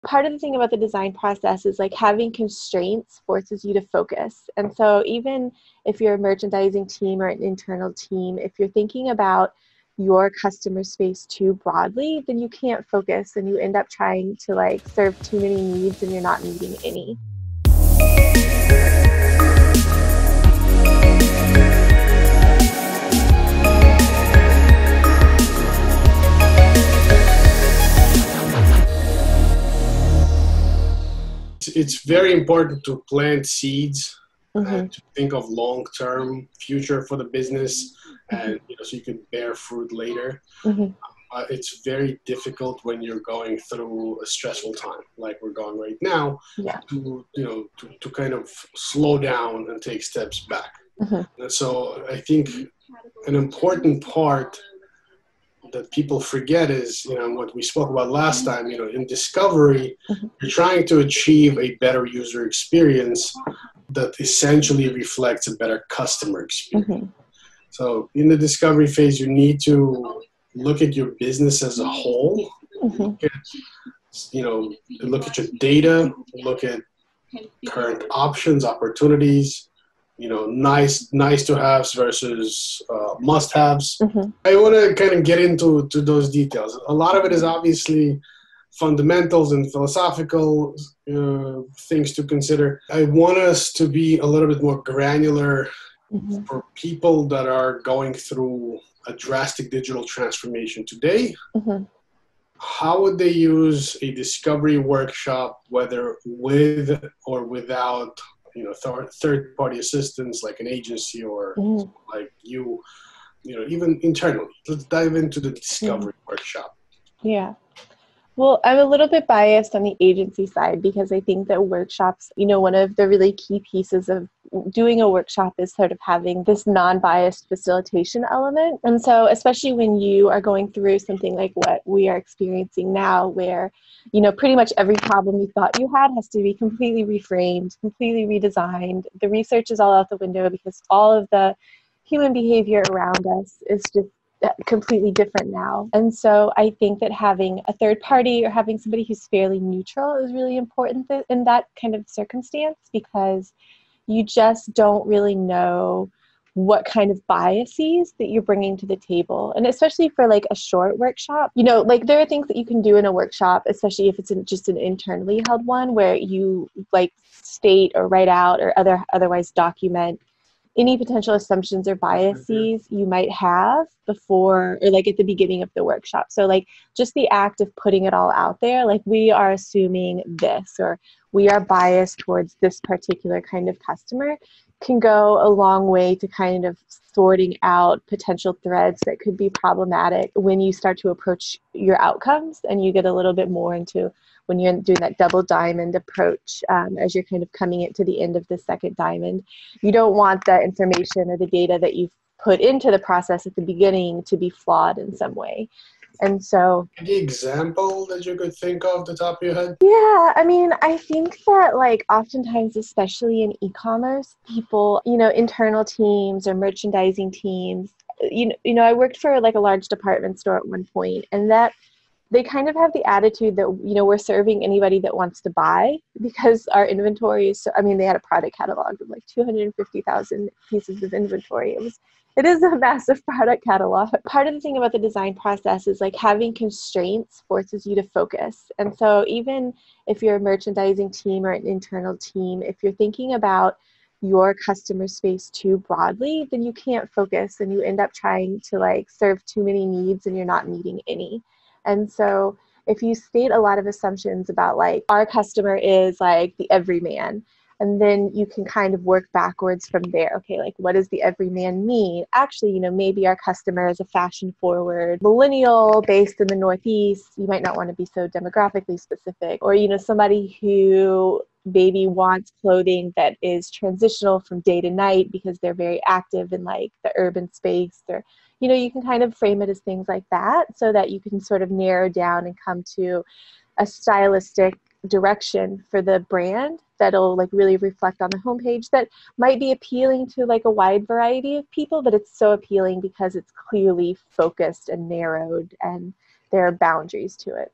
Part of the thing about the design process is like having constraints forces you to focus. And so even if you're a merchandising team or an internal team, if you're thinking about your customer space too broadly, then you can't focus and you end up trying to like serve too many needs and you're not meeting any. It's very important to plant seeds and to think of long-term future for the business, and so you can bear fruit later. It's very difficult when you're going through a stressful time like we're going right now to kind of slow down and take steps back. And so I think an important part that people forget is, what we spoke about last time, in discovery, you're trying to achieve a better user experience that essentially reflects a better customer experience. So in the discovery phase, you need to look at your business as a whole, look at your data, look at current options, opportunities, nice to haves versus must haves. I want to kind of get into those details. A lot of it is obviously fundamentals and philosophical things to consider. I want us to be a little bit more granular for people that are going through a drastic digital transformation today. How would they use a discovery workshop, whether with or without third-party assistance like an agency or like even internally? Let's dive into the discovery workshop. Yeah. Well, I'm a little bit biased on the agency side because I think that workshops, one of the really key pieces of doing a workshop is sort of having this non-biased facilitation element. And so especially when you are going through something like what we are experiencing now, where, pretty much every problem you thought you had has to be completely reframed, completely redesigned. The research is all out the window because all of the human behavior around us is just completely different now. And so I think that having a third party or having somebody who's fairly neutral is really important in that kind of circumstance, because you just don't really know what kind of biases that you're bringing to the table. And especially for like a short workshop, like there are things that you can do in a workshop, especially if it's just an internally held one, where you like state or write out or otherwise document any potential assumptions or biases you might have before or like at the beginning of the workshop. So like just the act of putting it all out there, like we are assuming this, or we are biased towards this particular kind of customer, can go a long way to kind of sorting out potential threads that could be problematic when you start to approach your outcomes and you get a little bit more into when you're doing that double diamond approach, as you're kind of coming into the end of the second diamond. You don't want the information or the data that you've put into the process at the beginning to be flawed in some way. And so, any example that you could think of the top of your head? Yeah, I mean, I think that like oftentimes, especially in e-commerce, people, internal teams or merchandising teams, I worked for like a large department store at one point, and that they kind of have the attitude that, we're serving anybody that wants to buy, because our inventory is they had a product catalog of like 250,000 pieces of inventory. It is a massive product catalog. Part of the thing about the design process is like having constraints forces you to focus. And so even if you're a merchandising team or an internal team, if you're thinking about your customer space too broadly, then you can't focus and you end up trying to like serve too many needs and you're not meeting any. And so if you state a lot of assumptions about like our customer is like the everyman, and then you can kind of work backwards from there. Okay, like what does the everyman mean? Actually, maybe our customer is a fashion forward millennial based in the Northeast. You might not want to be so demographically specific. Or, somebody who maybe wants clothing that is transitional from day to night because they're very active in like the urban space. Or, you can kind of frame it as things like that so that you can sort of narrow down and come to a stylistic direction for the brand that'll like really reflect on the homepage that might be appealing to like a wide variety of people, but it's so appealing because it's clearly focused and narrowed and there are boundaries to it.